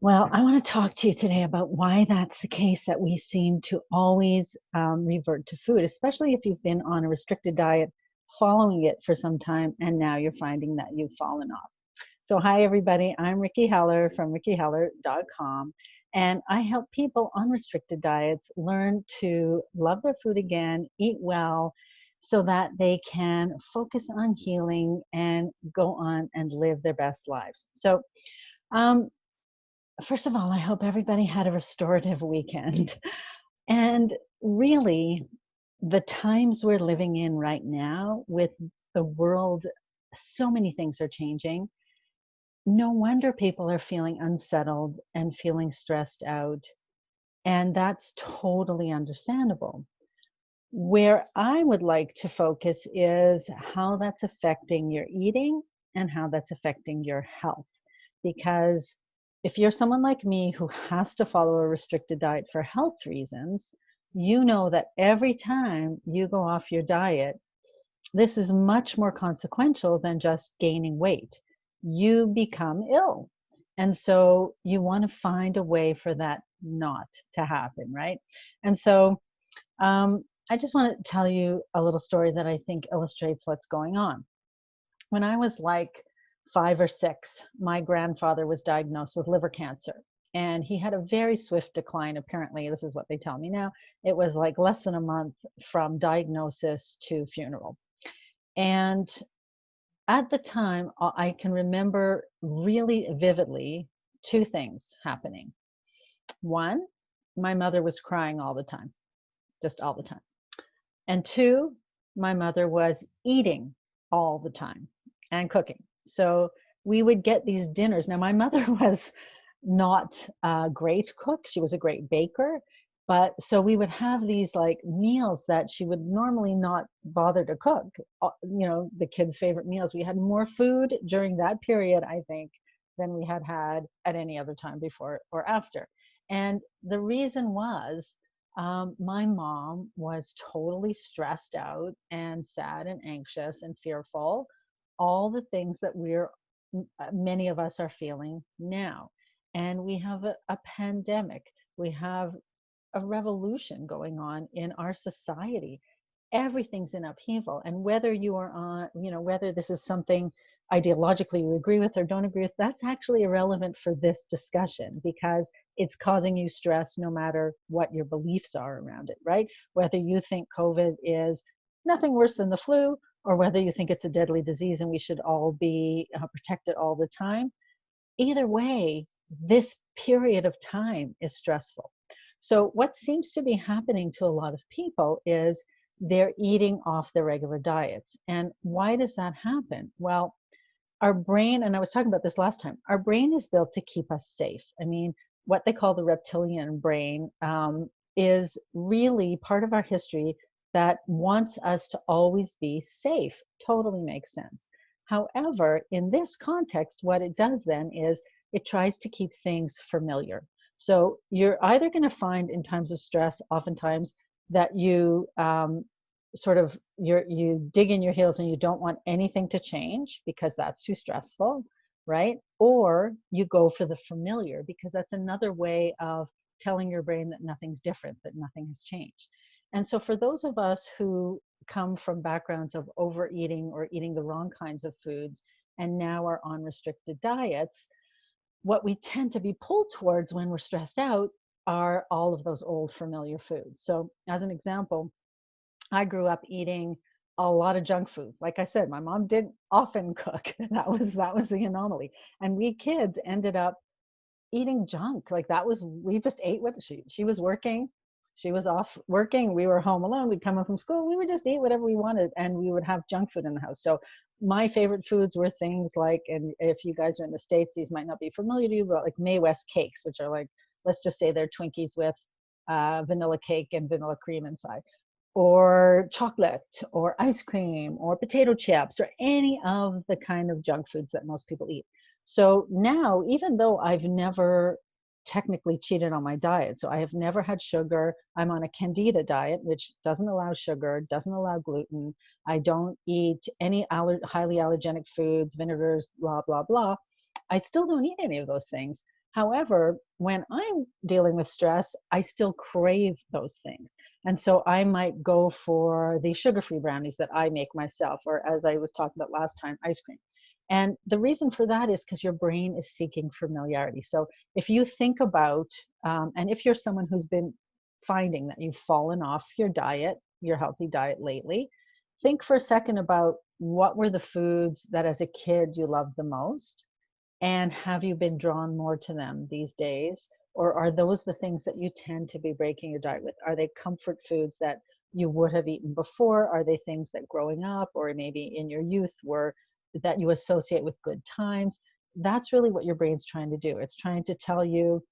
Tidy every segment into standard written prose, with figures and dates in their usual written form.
Well, I want to talk to you today about why that's the case that we seem to always revert to food, especially if you've been on a restricted diet, following it for some time, and now you're finding that you've fallen off. So, hi, everybody. I'm Ricki Heller from rickiheller.com, and I help people on restricted diets learn to love their food again, eat well, so that they can focus on healing and go on and live their best lives. So, um, first of all, I hope everybody had a restorative weekend. And really, the times we're living in right now with the world, so many things are changing. No wonder people are feeling unsettled and feeling stressed out. And that's totally understandable. Where I would like to focus is how that's affecting your eating and how that's affecting your health. Because if you're someone like me who has to follow a restricted diet for health reasons, you know that every time you go off your diet, this is much more consequential than just gaining weight. You become ill. And so you want to find a way for that not to happen, right? And so I just want to tell you a little story that I think illustrates what's going on. When I was like 5 or 6, my grandfather was diagnosed with liver cancer. And he had a very swift decline, apparently. This is what they tell me now. It was like less than a month from diagnosis to funeral. And at the time, I can remember really vividly two things happening. One, my mother was crying all the time, just all the time. And two, my mother was eating all the time and cooking. So we would get these dinners. Now, my mother was not a great cook. She was a great baker. But so we would have these like meals that she would normally not bother to cook, the kids' favorite meals. We had more food during that period, I think, than we had had at any other time before or after. And the reason was my mom was totally stressed out and sad and anxious and fearful, all the things that many of us are feeling now. And we have a pandemic, we have a revolution going on in our society. Everything's in upheaval. And whether you are on, whether this is something ideologically you agree with or don't agree with, that's actually irrelevant for this discussion because it's causing you stress no matter what your beliefs are around it, right? Whether you think COVID is nothing worse than the flu or whether you think it's a deadly disease and we should all be protected all the time. Either way, this period of time is stressful. So, what seems to be happening to a lot of people is they're eating off their regular diets. And why does that happen? Well, our brain, and I was talking about this last time, our brain is built to keep us safe. I mean, what they call the reptilian brain is really part of our history that wants us to always be safe. Totally makes sense. However, in this context, what it does then is it tries to keep things familiar. So you're either going to find in times of stress, oftentimes, that you dig in your heels and you don't want anything to change because that's too stressful, right? Or you go for the familiar because that's another way of telling your brain that nothing's different, that nothing has changed. And so for those of us who come from backgrounds of overeating or eating the wrong kinds of foods and now are on restricted diets, what we tend to be pulled towards when we're stressed out are all of those old familiar foods. So as an example, I grew up eating a lot of junk food. Like I said, my mom didn't often cook. That was the anomaly. And we kids ended up eating junk. Like we just ate what she was working. She was off working. We were home alone. We'd come home from school. We would just eat whatever we wanted and we would have junk food in the house. So my favorite foods were things like, and if you guys are in the States, these might not be familiar to you, but like Mae West cakes, which are like, let's just say they're Twinkies with vanilla cake and vanilla cream inside, or chocolate or ice cream or potato chips or any of the kind of junk foods that most people eat. So now, even though I've never technically cheated on my diet, so I have never had sugar, I'm on a Candida diet, which doesn't allow sugar, doesn't allow gluten. I don't eat any highly allergenic foods, vinegars, blah, blah, blah. I still don't eat any of those things. However, when I'm dealing with stress, I still crave those things. And so I might go for the sugar-free brownies that I make myself, or as I was talking about last time, ice cream. And the reason for that is because your brain is seeking familiarity. So if you think about, and if you're someone who's been finding that you've fallen off your diet, your healthy diet lately, think for a second about what were the foods that as a kid you loved the most, and have you been drawn more to them these days? Or are those the things that you tend to be breaking your diet with? Are they comfort foods that you would have eaten before? Are they things that growing up or maybe in your youth were that you associate with good times? That's really what your brain's trying to do. It's trying to tell you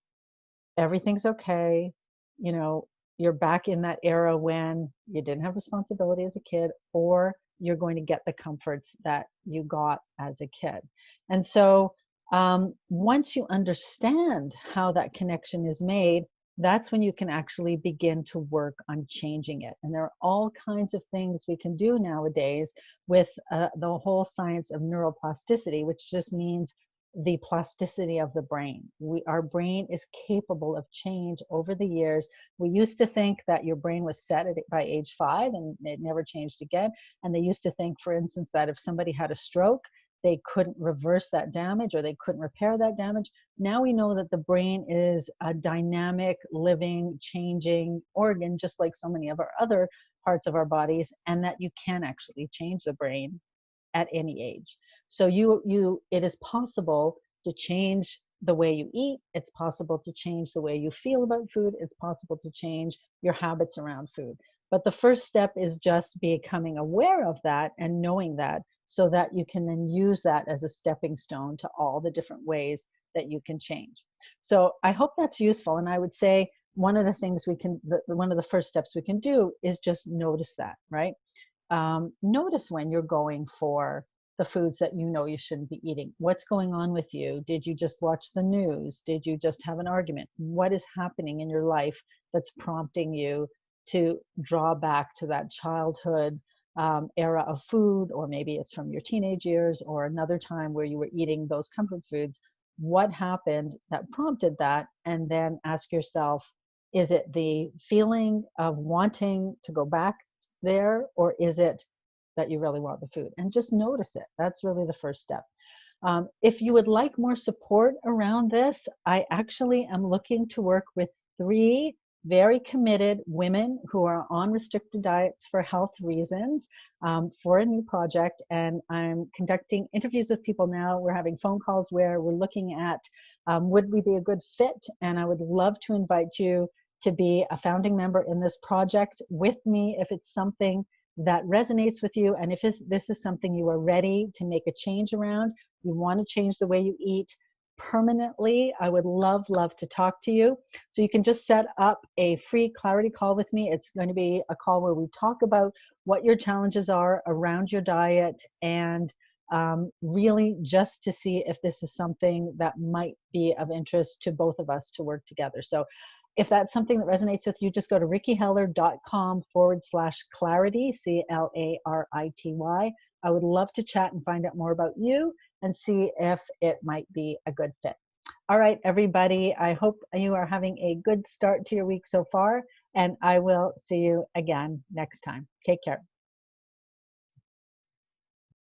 everything's okay. You know, you're back in that era when you didn't have responsibility as a kid, or you're going to get the comforts that you got as a kid. And so once you understand how that connection is made, that's when you can actually begin to work on changing it. And there are all kinds of things we can do nowadays with the whole science of neuroplasticity, which just means the plasticity of the brain. Our brain is capable of change over the years. We used to think that your brain was set by age 5 and it never changed again. And they used to think, for instance, that if somebody had a stroke, they couldn't reverse that damage or they couldn't repair that damage. Now we know that the brain is a dynamic, living, changing organ, just like so many of our other parts of our bodies, and that you can actually change the brain at any age. So it is possible to change the way you eat. It's possible to change the way you feel about food. It's possible to change your habits around food. But the first step is just becoming aware of that and knowing that, so that you can then use that as a stepping stone to all the different ways that you can change. So I hope that's useful. And I would say one of the things one of the first steps we can do is just notice that, right? Notice when you're going for the foods that you know you shouldn't be eating. What's going on with you? Did you just watch the news? Did you just have an argument? What is happening in your life that's prompting you to draw back to that childhood era of food? Or maybe it's from your teenage years or another time where you were eating those comfort foods. What happened that prompted that? And then ask yourself, is it the feeling of wanting to go back there, or is it that you really want the food? And just notice it. That's really the first step. If you would like more support around this, I actually am looking to work with 3 very committed women who are on restricted diets for health reasons, for a new project. And I'm conducting interviews with people now. We're having phone calls where we're looking at would we be a good fit? And I would love to invite you to be a founding member in this project with me if it's something that resonates with you, and if this is something you are ready to make a change around, you want to change the way you eat permanently. I would love to talk to you. So you can just set up a free clarity call with me. It's going to be a call where we talk about what your challenges are around your diet, and really just to see if this is something that might be of interest to both of us to work together. So if that's something that resonates with you, just go to rickiheller.com/clarity, CLARITY. I would love to chat and find out more about you and see if it might be a good fit. All right, everybody, I hope you are having a good start to your week so far, and I will see you again next time. Take care.